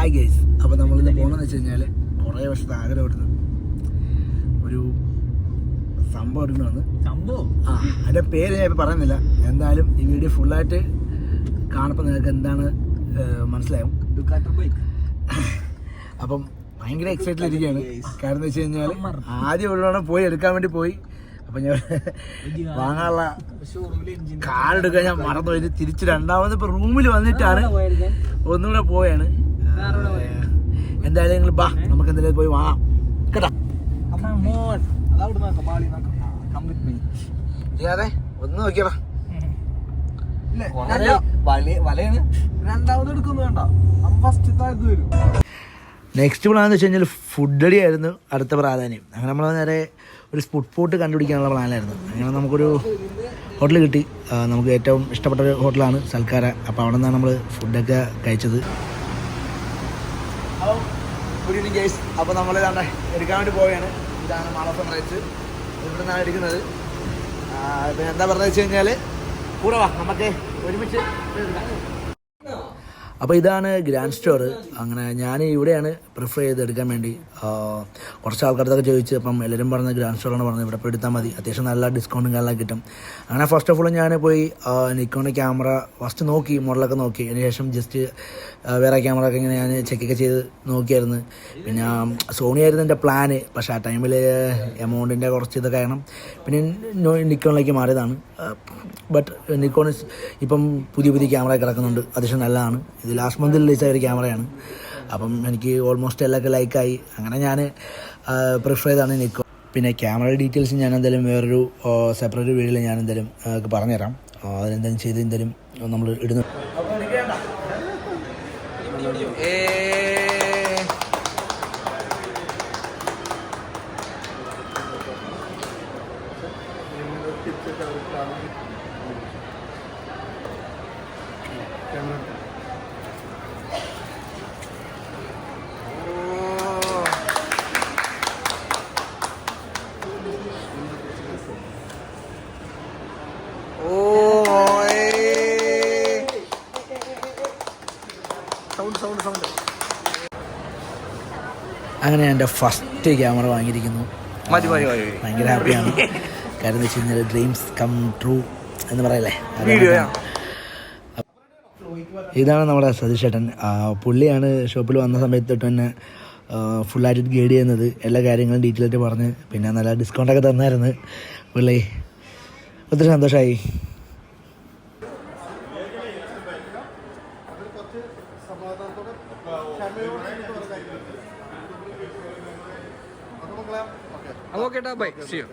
Hi guys. അപ്പോൾ നമ്മളിന്ന് പോകണമെന്ന് വെച്ച് കഴിഞ്ഞാൽ കുറേ വർഷത്തെ ആഗ്രഹമായിരുന്നു ഒരു സംഭവം എടുക്കണമെന്ന്. അതിൻ്റെ പേര് ഞാൻ ഇപ്പോൾ പറയുന്നില്ല. എന്തായാലും ഈ വീഡിയോ ഫുള്ളായിട്ട് കാണുമ്പോൾ നിങ്ങൾക്ക് എന്താണ് മനസ്സിലാവും. അപ്പം ഭയങ്കര എക്സൈറ്റഡ് ഇരിക്കുകയാണ്. കാരണം എന്ന് വെച്ച് കഴിഞ്ഞാൽ ആദ്യം ഒരു പോയി എടുക്കാൻ വേണ്ടി പോയി. അപ്പം ഞാൻ വാങ്ങാനുള്ള കാർഡ് എടുക്കാൻ ഞാൻ മറന്നുപോയി. തിരിച്ച് രണ്ടാമത് ഇപ്പോൾ റൂമിൽ വന്നിട്ടാണ് ഒന്നുകൂടെ പോയാണ്. എന്തായാലും നിങ്ങൾ ബാ, നമുക്ക് എന്തെങ്കിലും പോയി വാങ്ങാം കേട്ടോ. ചെയ്യാതെ ഒന്ന് നോക്കിയടാ. നെക്സ്റ്റ് പ്ലാൻ എന്ന് വെച്ച് കഴിഞ്ഞാൽ ഫുഡ് അടി ആയിരുന്നു അടുത്ത പ്രാധാന്യം. അങ്ങനെ നമ്മൾ നേരെ ഒരു സ്പോട്ട് കണ്ടുപിടിക്കാനുള്ള പ്ലാനായിരുന്നു. അങ്ങനെ നമുക്കൊരു ഹോട്ടൽ കിട്ടി. നമുക്ക് ഏറ്റവും ഇഷ്ടപ്പെട്ട ഒരു ഹോട്ടലാണ് സൽക്കാര. അപ്പോൾ അവിടെ നിന്നാണ് നമ്മൾ ഫുഡൊക്കെ കഴിച്ചത്. Good evening guys. അപ്പോൾ നമ്മൾ എടുക്കാൻ വേണ്ടി പോവുകയാണ്. ഇതാണ് മാൾ ഓഫ് സൺറൈസ്. ഇവിടെ നിന്നാണ് എടുക്കുന്നത്. പിന്നെ എന്താ പറഞ്ഞത് വെച്ച് കഴിഞ്ഞാൽ കൂടെ വാ, നമുക്ക് ഒരുമിച്ച് എടുക്കാം. അപ്പോൾ ഇതാണ് ഗ്രാൻഡ് സ്റ്റോർ. അങ്ങനെ ഞാൻ ഇവിടെയാണ് പ്രിഫർ ചെയ്തെടുക്കാൻ വേണ്ടി. കുറച്ച് ആൾക്കാരത്തൊക്കെ ചോദിച്ചു. അപ്പം എല്ലാവരും പറഞ്ഞത് ഗ്രാൻഡ് സ്റ്റോറാണ് പറഞ്ഞത്. ഇവിടെ പോയി എടുത്താൽ മതി, അത്യാവശ്യം നല്ല ഡിസ്കൗണ്ടും കാര്യങ്ങളൊക്കെ കിട്ടും. അങ്ങനെ ഫസ്റ്റ് ഓഫ് ഓൾ ഞാൻ പോയി നിക്കോണിൻ്റെ ക്യാമറ ഫസ്റ്റ് നോക്കി, മോഡലൊക്കെ നോക്കി. അതിന് ശേഷം ജസ്റ്റ് വേറെ ക്യാമറ ഒക്കെ ഇങ്ങനെ ഞാൻ ചെക്കൊക്കെ ചെയ്ത് നോക്കിയായിരുന്നു. പിന്നെ സോണി ആയിരുന്നു എൻ്റെ പ്ലാന്. പക്ഷേ ആ ടൈമിൽ എമൗണ്ടിൻ്റെ കുറച്ച് ഇതൊക്കെ ആയിരുന്നു. പിന്നെ നിക്കോണിലേക്ക് മാറിയതാണ്. ബട്ട് നിക്കോൺ ഇപ്പം പുതിയ ക്യാമറ കിടക്കുന്നുണ്ട്, അത്യാവശ്യം നല്ലതാണ്. ഇത് ലാസ്റ്റ് മന്തിൽ റിലീസായ ഒരു ക്യാമറയാണ്. അപ്പം എനിക്ക് ഓൾമോസ്റ്റ് എല്ലാവർക്കും ലൈക്കായി. അങ്ങനെ ഞാൻ പ്രിഫർ ചെയ്താണ് നിക്കോൺ. പിന്നെ ക്യാമറയുടെ ഡീറ്റെയിൽസ് ഞാൻ എന്തായാലും വേറൊരു സെപ്പറേറ്റ് വീഡിയോയിൽ ഞാൻ എന്തായാലും പറഞ്ഞുതരാം. അതിനെന്തായാലും ചെയ്ത് എന്തായാലും നമ്മൾ ഇടുന്നു. അങ്ങനെ എൻ്റെ ഫസ്റ്റ് ക്യാമറ വാങ്ങിയിരിക്കുന്നു. ഭയങ്കര ഹാപ്പിയാണ്. കാര്യം എന്ന് വെച്ച് കഴിഞ്ഞാൽ ഡ്രീംസ് കം ട്രൂ എന്ന് പറയല്ലേ. ഇതാണ് നമ്മുടെ സതീഷ് ചേട്ടൻ. പുള്ളിയാണ് ഷോപ്പിൽ വന്ന സമയത്ത് തൊട്ട് തന്നെ ഫുള്ളായിട്ട് ഗൈഡ് ചെയ്യുന്നത്. എല്ലാ കാര്യങ്ങളും ഡീറ്റെയിൽ ആയിട്ട് പറഞ്ഞ് പിന്നെ നല്ല ഡിസ്കൗണ്ടൊക്കെ തന്നായിരുന്നു പുള്ളി. ഒത്തിരി സന്തോഷമായി. Okay, bye. See you.